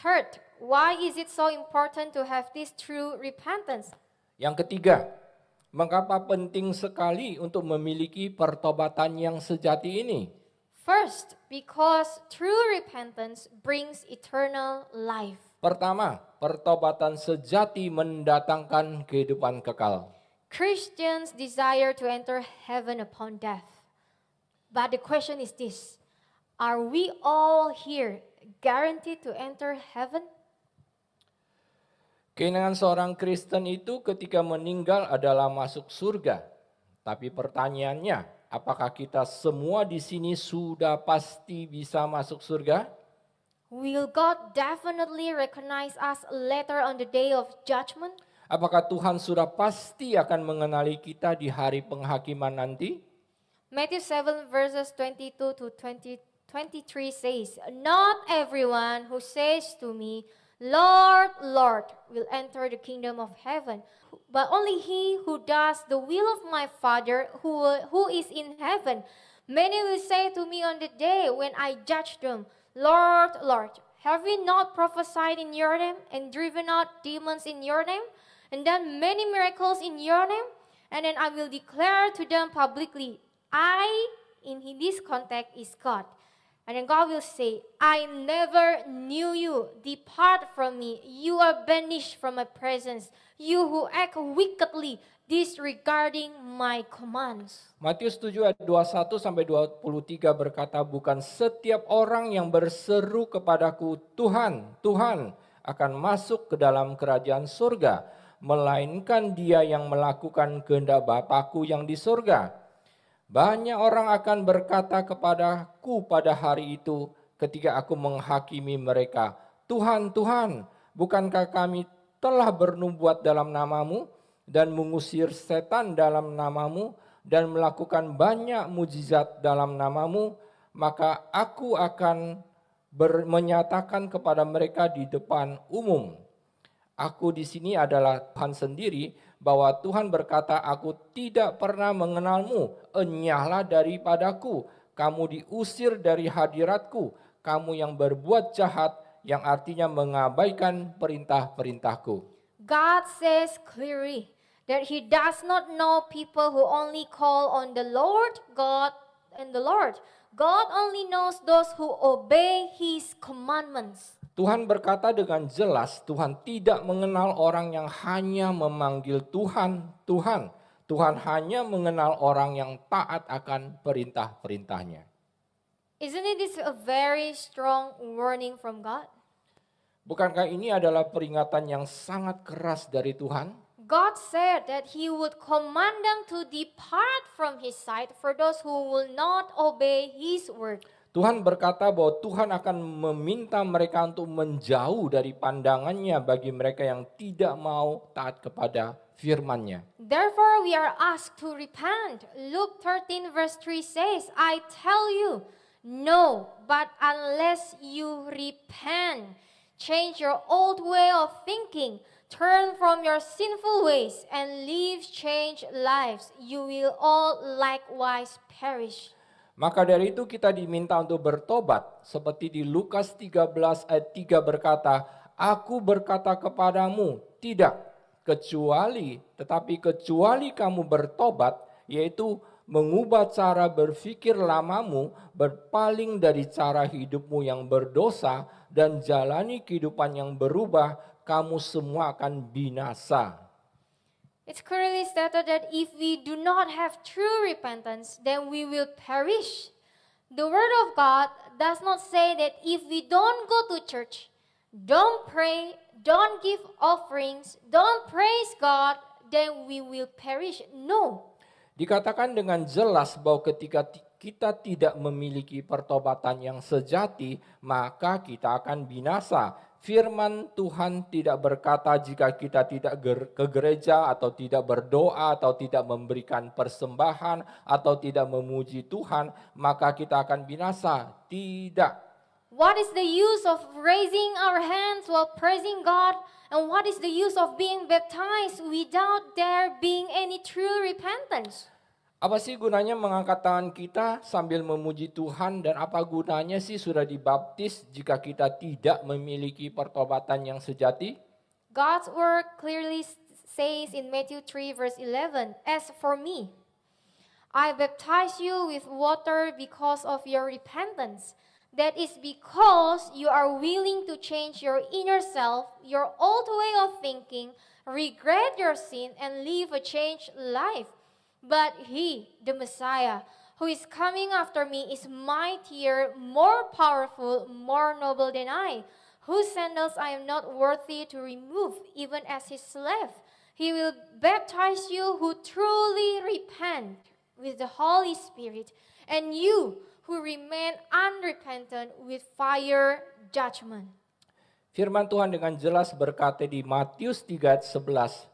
Third, why is it so important to have this true repentance? Yang ketiga, mengapa penting sekali untuk memiliki pertobatan yang sejati ini? First, because true repentance brings eternal life. Pertama, pertobatan sejati mendatangkan kehidupan kekal. Christians desire to enter heaven upon death. But the question is this, are we all here guaranteed to enter heaven? Keinginan seorang Kristen itu ketika meninggal adalah masuk surga. Tapi pertanyaannya, apakah kita semua di sini sudah pasti bisa masuk surga? Will God definitely recognize us later on the day of judgment? Apakah Tuhan sudah pasti akan mengenali kita di hari penghakiman nanti? Matthew 7 verses 22 to 23 says, "Not everyone who says to me, Lord, Lord, will enter the kingdom of heaven, but only he who does the will of my Father who is in heaven. Many will say to me on the day when I judge them, Lord, Lord, have we not prophesied in your name and driven out demons in your name and done many miracles in your name? And then I will declare to them publicly, I, in this context, is God. And then God will say, I never knew you. Depart from me. You are banished from my presence. You who act wickedly, disregarding my commands." Matius 7 ayat 21 sampai 23 berkata, bukan setiap orang yang berseru kepadaku, Tuhan, Tuhan, akan masuk ke dalam kerajaan surga, melainkan dia yang melakukan kehendak Bapa-Ku yang di surga. Banyak orang akan berkata kepadaku pada hari itu ketika aku menghakimi mereka, Tuhan, Tuhan, bukankah kami telah bernubuat dalam namamu dan mengusir setan dalam namamu dan melakukan banyak mujizat dalam namamu? Maka aku akan menyatakan kepada mereka di depan umum, aku di sini adalah Tuhan sendiri, bahwa Tuhan berkata, aku tidak pernah mengenalmu, enyahlah daripadaku, kamu diusir dari hadiratku, kamu yang berbuat jahat, yang artinya mengabaikan perintah-perintahku. God says clearly that He does not know people who only call on the Lord God and the Lord. God only knows those who obey His commandments. Tuhan berkata dengan jelas, Tuhan tidak mengenal orang yang hanya memanggil Tuhan, Tuhan. Tuhan hanya mengenal orang yang taat akan perintah-perintahnya. Isn't it this a very strong warning from God? Bukankah ini adalah peringatan yang sangat keras dari Tuhan? God said that He would command them to depart from His sight for those who will not obey His word. Tuhan berkata bahwa Tuhan akan meminta mereka untuk menjauh dari pandangannya bagi mereka yang tidak mau taat kepada firman-Nya. Therefore we are asked to repent. Luke 13 verse 3 says, I tell you, no, but unless you repent, change your old way of thinking, turn from your sinful ways, and live changed lives, you will all likewise perish. Maka dari itu kita diminta untuk bertobat. Seperti di Lukas 13 ayat 3 berkata, aku berkata kepadamu, tidak, tetapi kecuali kamu bertobat, yaitu mengubah cara berpikir lamamu, berpaling dari cara hidupmu yang berdosa, dan jalani kehidupan yang berubah, kamu semua akan binasa. It's clearly stated that if we do not have true repentance, then we will perish. The word of God does not say that if we don't go to church, don't pray, don't give offerings, don't praise God, then we will perish. No. Dikatakan dengan jelas bahwa ketika kita tidak memiliki pertobatan yang sejati, maka kita akan binasa. Firman Tuhan tidak berkata jika kita tidak ke gereja atau tidak berdoa atau tidak memberikan persembahan atau tidak memuji Tuhan, maka kita akan binasa. Tidak. What is the use of raising our hands while praising God? And what is the use of being baptized without there being any true repentance? Apa sih gunanya mengangkat tangan kita sambil memuji Tuhan, dan apa gunanya sih sudah dibaptis jika kita tidak memiliki pertobatan yang sejati? God's word clearly says in Matthew 3 verse 11, "As for me, I baptize you with water because of your repentance. That is because you are willing to change your inner self, your old way of thinking, regret your sin, and live a changed life. But he, the Messiah, who is coming after me is mightier, more powerful, more noble than I, whose sandals I am not worthy to remove, even as his slave. He will baptize you who truly repent with the Holy Spirit, and you who remain unrepentant with fire judgment." Firman Tuhan dengan jelas berkata di Matius 3 ayat 11,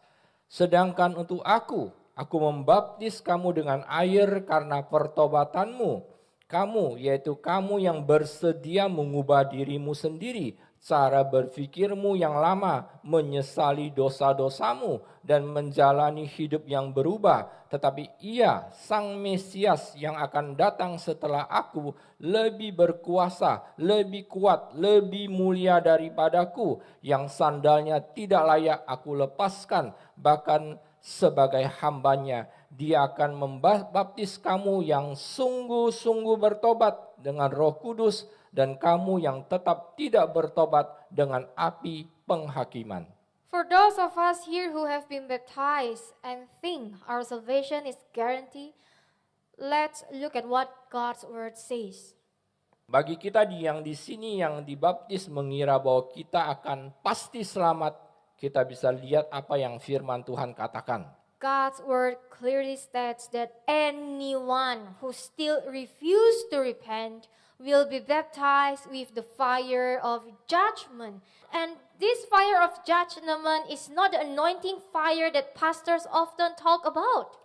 "Sedangkan untuk aku membaptis kamu dengan air karena pertobatanmu. Kamu, yaitu kamu yang bersedia mengubah dirimu sendiri, cara berfikirmu yang lama, menyesali dosa-dosamu, dan menjalani hidup yang berubah. Tetapi ia, Sang Mesias yang akan datang setelah aku, lebih berkuasa, lebih kuat, lebih mulia daripadaku, yang sandalnya tidak layak aku lepaskan, bahkan sebagai hambanya, dia akan membaptis kamu yang sungguh-sungguh bertobat dengan Roh Kudus, dan kamu yang tetap tidak bertobat dengan api penghakiman." For those of us here who have been baptized and think our salvation is guaranteed, let's look at what God's word says. Bagi kita yang di sini yang dibaptis mengira bahwa kita akan pasti selamat, kita bisa lihat apa yang firman Tuhan katakan. God's word clearly states that anyone who still refuses to repent will be baptized with the fire of judgment. And this fire of judgment is not the anointing fire that pastors often talk about.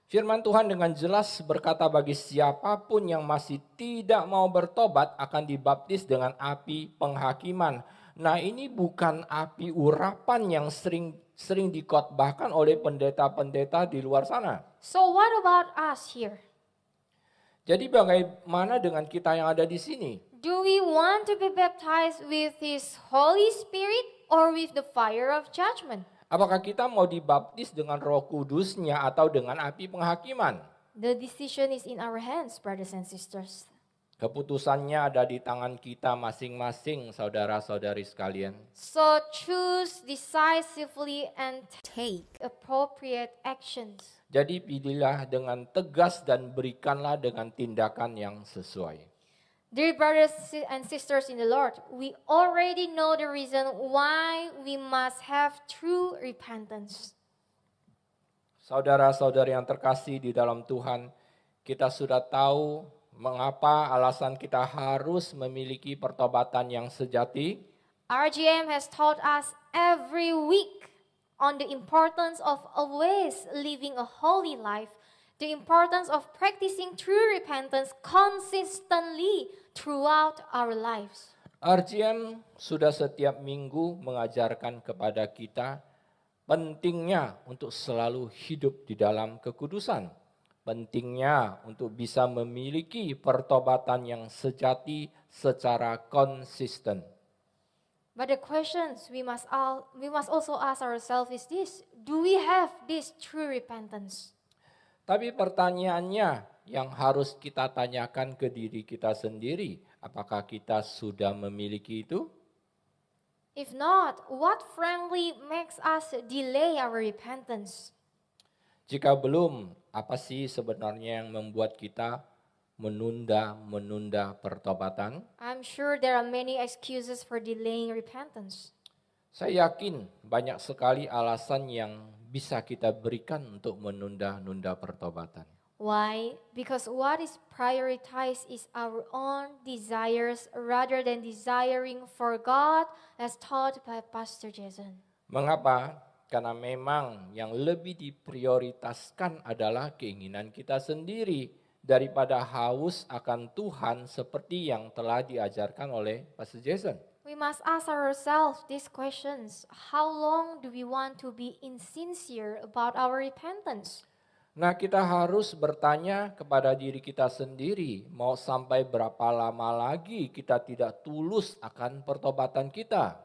Firman Tuhan dengan jelas berkata bagi siapapun yang masih tidak mau bertobat akan dibaptis dengan api penghakiman. Nah, ini bukan api urapan yang sering dikotbahkan oleh pendeta-pendeta di luar sana. So what about us here? Jadi bagaimana dengan kita yang ada di sini? Do we want to be baptized with His Holy Spirit or with the fire of judgment? Apakah kita mau dibaptis dengan Roh Kudusnya atau dengan api penghakiman? The decision is in our hands, brothers and sisters. Keputusannya ada di tangan kita masing-masing, saudara-saudari sekalian. So choose decisively and take appropriate actions. Jadi pilihlah dengan tegas dan berikanlah dengan tindakan yang sesuai. Dear brothers and sisters in the Lord, we already know the reason why we must have true repentance. Saudara-saudari yang terkasih di dalam Tuhan, kita sudah tahu mengapa alasan kita harus memiliki pertobatan yang sejati. RGM has taught us every week on the importance of always living a holy life, the importance of practicing true repentance consistently throughout our lives. RGM sudah setiap minggu mengajarkan kepada kita pentingnya untuk selalu hidup di dalam kekudusan. Pentingnya untuk bisa memiliki pertobatan yang sejati secara konsisten. But the questions we must also ask ourselves is this: do we have this true repentance? Tapi pertanyaannya yang harus kita tanyakan ke diri kita sendiri, apakah kita sudah memiliki itu? If not, what frankly makes us delay our repentance? Jika belum, apa sih sebenarnya yang membuat kita menunda pertobatan? I'm sure there are many excuses for delaying repentance. Saya yakin banyak sekali alasan yang bisa kita berikan untuk menunda pertobatan. Why? Because what is prioritized is our own desires rather than desiring for God as taught by Pastor Jason. Mengapa? Karena memang yang lebih diprioritaskan adalah keinginan kita sendiri daripada haus akan Tuhan seperti yang telah diajarkan oleh Pastor Jason. We must ask ourselves these questions. How long do we want to be insincere about our repentance? Nah, kita harus bertanya kepada diri kita sendiri, mau sampai berapa lama lagi kita tidak tulus akan pertobatan kita.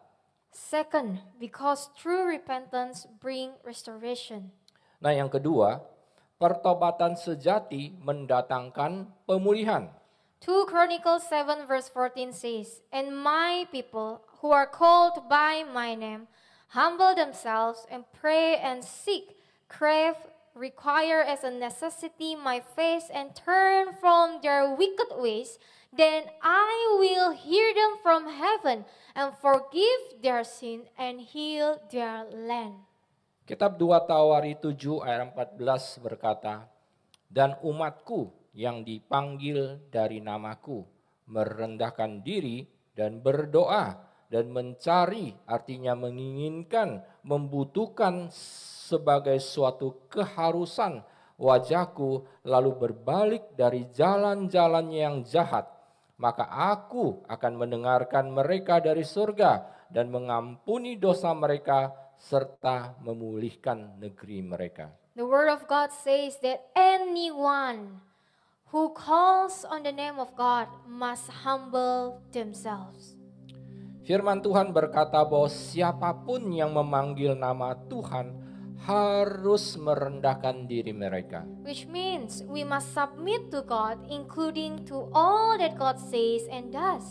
Second, because true repentance bring restoration. Nah, yang kedua, pertobatan sejati mendatangkan pemulihan. 2 Chronicles 7 verse 14 says, "And my people who are called by my name humble themselves and pray and seek, crave, require as a necessity my face and turn from their wicked ways, then I will hear them from heaven and forgive their sin and heal their land." Kitab 2 Tawari 7 ayat 14 berkata, "Dan umatku yang dipanggil dari namaku merendahkan diri dan berdoa dan mencari," artinya menginginkan, membutuhkan sebagai suatu keharusan wajahku, lalu berbalik dari jalan-jalan yang jahat, maka aku akan mendengarkan mereka dari surga dan mengampuni dosa mereka serta memulihkan negeri mereka. The word of God says that anyone who calls on the name of God must humble themselves. Firman Tuhan berkata bahwa siapapun yang memanggil nama Tuhan harus merendahkan diri mereka. Which means we must submit to God, including to all that God says and does.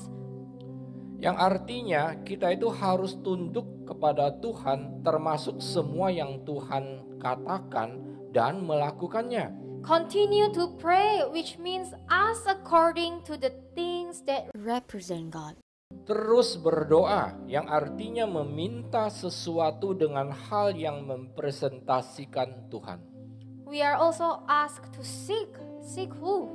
Yang artinya kita itu harus tunduk kepada Tuhan termasuk semua yang Tuhan katakan dan melakukannya. Continue to pray, which means ask according to the things that represent God. Terus berdoa yang artinya meminta sesuatu dengan hal yang mempresentasikan Tuhan. We are also asked to seek. Seek who?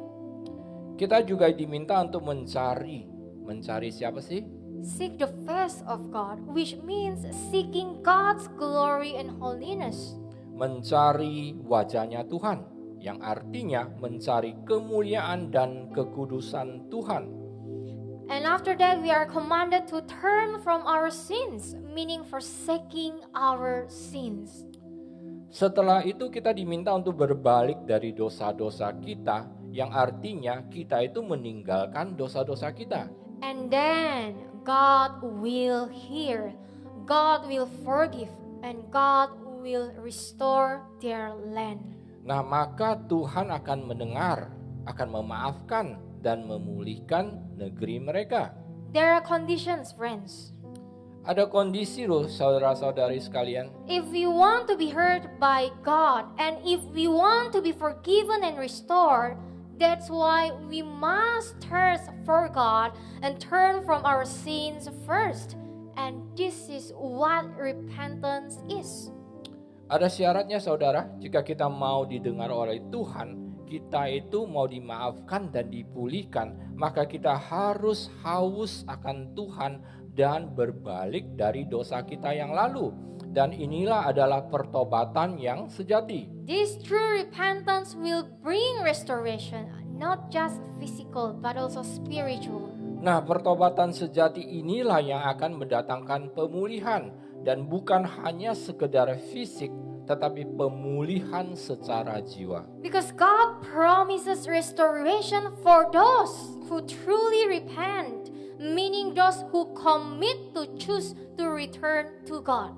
Kita juga diminta untuk mencari. Mencari siapa sih? Seek the face of God, which means seeking God's glory and holiness. Mencari wajahnya Tuhan, yang artinya mencari kemuliaan dan kekudusan Tuhan. And after that we are commanded to turn from our sins, meaning forsaking our sins. Setelah itu kita diminta untuk berbalik dari dosa-dosa kita, yang artinya kita itu meninggalkan dosa-dosa kita. And then God will hear, God will forgive, and God will restore their land. Nah, maka Tuhan akan mendengar, akan memaafkan dan memulihkan negeri mereka. There are conditions, friends. Ada kondisi loh saudara-saudari sekalian. If we want to be heard by God and if we want to be forgiven and restored, that's why we must thirst for God and turn from our sins first. And this is what repentance is. Ada syaratnya saudara, jika kita mau didengar oleh Tuhan, kita itu mau dimaafkan dan dipulihkan, maka kita harus haus akan Tuhan dan berbalik dari dosa kita yang lalu. Dan inilah adalah pertobatan yang sejati. This true repentance will bring restoration, not just physical but also spiritual. Nah, pertobatan sejati inilah yang akan mendatangkan pemulihan dan bukan hanya sekedar fisik, tetapi pemulihan secara jiwa. Because God promises restoration for those who truly repent, meaning those who commit to choose to return to God.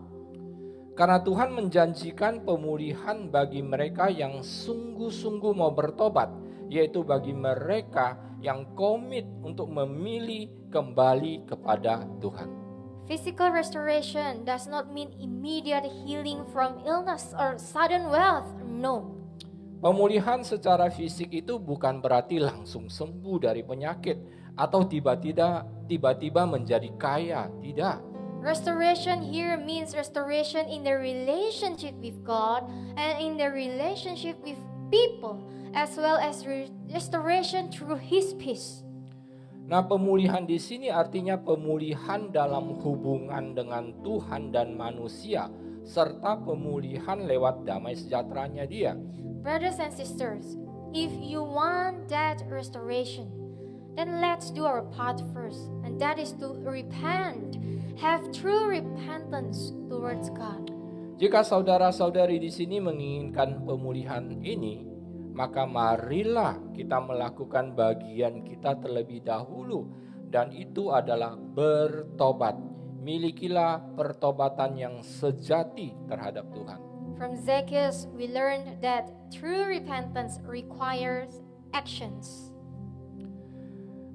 Karena Tuhan menjanjikan pemulihan bagi mereka yang sungguh-sungguh mau bertobat, yaitu bagi mereka yang komit untuk memilih kembali kepada Tuhan. Physical restoration does not mean immediate healing from illness or sudden wealth. No. Pemulihan secara fisik itu bukan berarti langsung sembuh dari penyakit atau tiba-tiba menjadi kaya, tidak. Restoration here means restoration in the relationship with God and in the relationship with people, as well as restoration through His peace. Nah, pemulihan di sini artinya pemulihan dalam hubungan dengan Tuhan dan manusia, serta pemulihan lewat damai sejahteranya Dia. Brothers and sisters, if you want that restoration, then let's do our part first, and that is to repent, have true repentance towards God. Jika saudara-saudari di sini menginginkan pemulihan ini, maka marilah kita melakukan bagian kita terlebih dahulu, dan itu adalah bertobat. Milikilah pertobatan yang sejati terhadap Tuhan. From Zacchaeus, we learned that true repentance requires actions.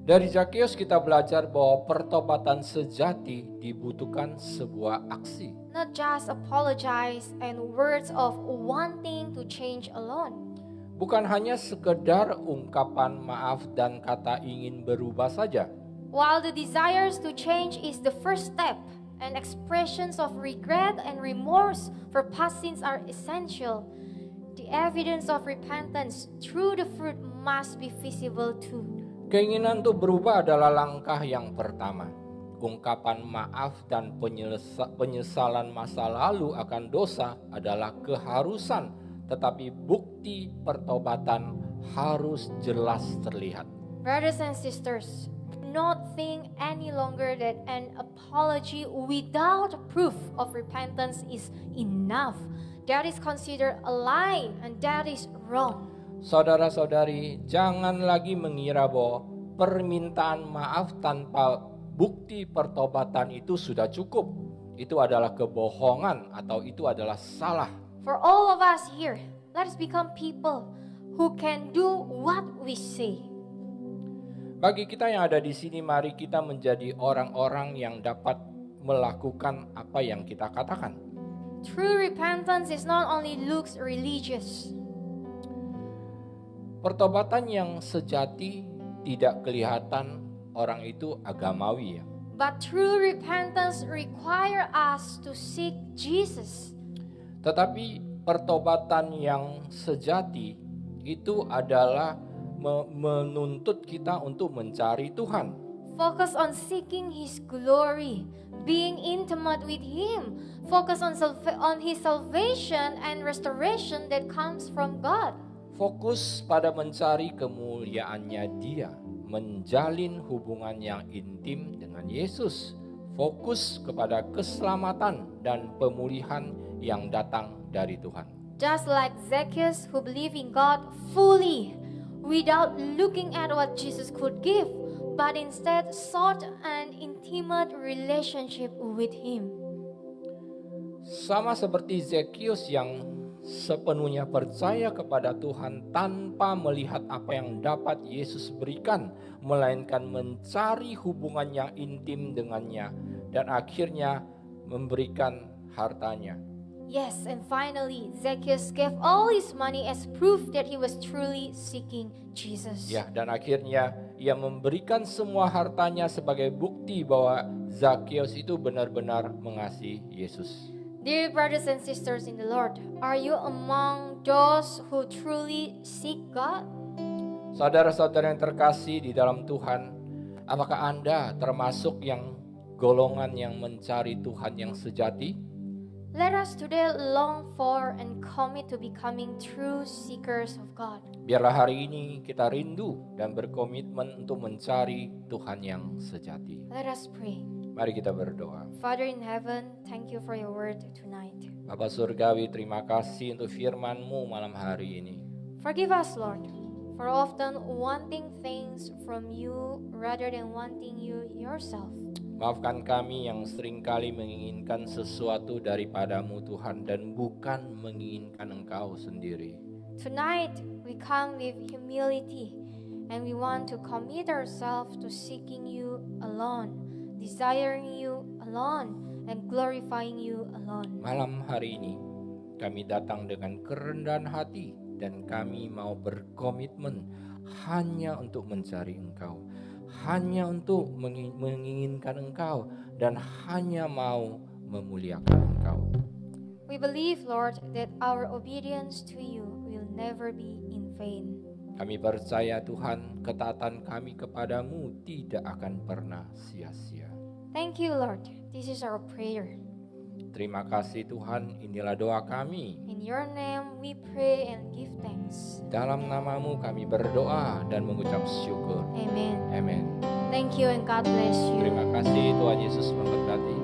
Dari Zakheus kita belajar bahwa pertobatan sejati dibutuhkan sebuah aksi. Not just apologize and words of wanting to change alone. Bukan hanya sekedar ungkapan maaf dan kata ingin berubah saja. While the desires to change is the first step, and expressions of regret and remorse for past sins are essential, the evidence of repentance through the fruit must be visible too. Keinginan untuk berubah adalah langkah yang pertama. Ungkapan maaf dan penyesalan masa lalu akan dosa adalah keharusan, tetapi bukti pertobatan harus jelas terlihat. Brothers and sisters, do not think any longer that an apology without proof of repentance is enough. That is considered a lie, and that is wrong. Saudara-saudari, jangan lagi mengira bahwa permintaan maaf tanpa bukti pertobatan itu sudah cukup. Itu adalah kebohongan atau itu adalah salah. For all of us here, let us become people who can do what we say. Bagi kita yang ada di sini, mari kita menjadi orang-orang yang dapat melakukan apa yang kita katakan. True repentance is not only looks religious. Pertobatan yang sejati tidak kelihatan orang itu agamawi ya. But true repentance require us to seek Jesus. Tetapi pertobatan yang sejati itu adalah menuntut kita untuk mencari Tuhan. Focus on seeking His glory, being intimate with Him. Focus on His salvation and restoration that comes from God. Fokus pada mencari kemuliaannya Dia, menjalin hubungan yang intim dengan Yesus. Fokus kepada keselamatan dan pemulihan yang datang dari Tuhan. Just like Zacchaeus who believed in God fully, without looking at what Jesus could give, but instead sought an intimate relationship with Him. Sama seperti Zacchaeus yang sepenuhnya percaya kepada Tuhan tanpa melihat apa yang dapat Yesus berikan, melainkan mencari hubungan yang intim dengannya dan akhirnya memberikan hartanya. Yes, and finally, Zacchaeus gave all his money as proof that he was truly seeking Jesus. Ya, dan akhirnya ia memberikan semua hartanya sebagai bukti bahwa Zacchaeus itu benar-benar mengasihi Yesus. Dear brothers and sisters in the Lord, are you among those who truly seek God? Saudara-saudara yang terkasih di dalam Tuhan, apakah Anda termasuk yang golongan yang mencari Tuhan yang sejati? Let us today long for and commit to becoming true seekers of God. Biarlah hari ini kita rindu dan berkomitmen untuk mencari Tuhan yang sejati. Let us pray. Mari kita berdoa. Father in heaven, thank you for your word tonight. Bapa Surgawi, terima kasih untuk firman-Mu malam hari ini. Forgive us, Lord, for often wanting things from you rather than wanting you yourself. Maafkan kami yang seringkali menginginkan sesuatu daripada-Mu Tuhan dan bukan menginginkan Engkau sendiri. Tonight we come with humility and we want to commit ourselves to seeking you alone, desiring you alone, and glorifying you alone. Malam hari ini kami datang dengan kerendahan hati dan kami mau berkomitmen hanya untuk mencari Engkau, hanya untuk menginginkan Engkau, dan hanya mau memuliakan Engkau. We believe, Lord, that our obedience to you will never be in vain. Kami percaya Tuhan, ketaatan kami kepadamu tidak akan pernah sia-sia. Thank you, Lord. This is our prayer. Terima kasih Tuhan, inilah doa kami. In your name we pray and give thanks. Dalam namamu kami berdoa dan mengucap syukur. Amen. Amin. Thank you and God bless you. Terima kasih, Tuhan Yesus memberkati.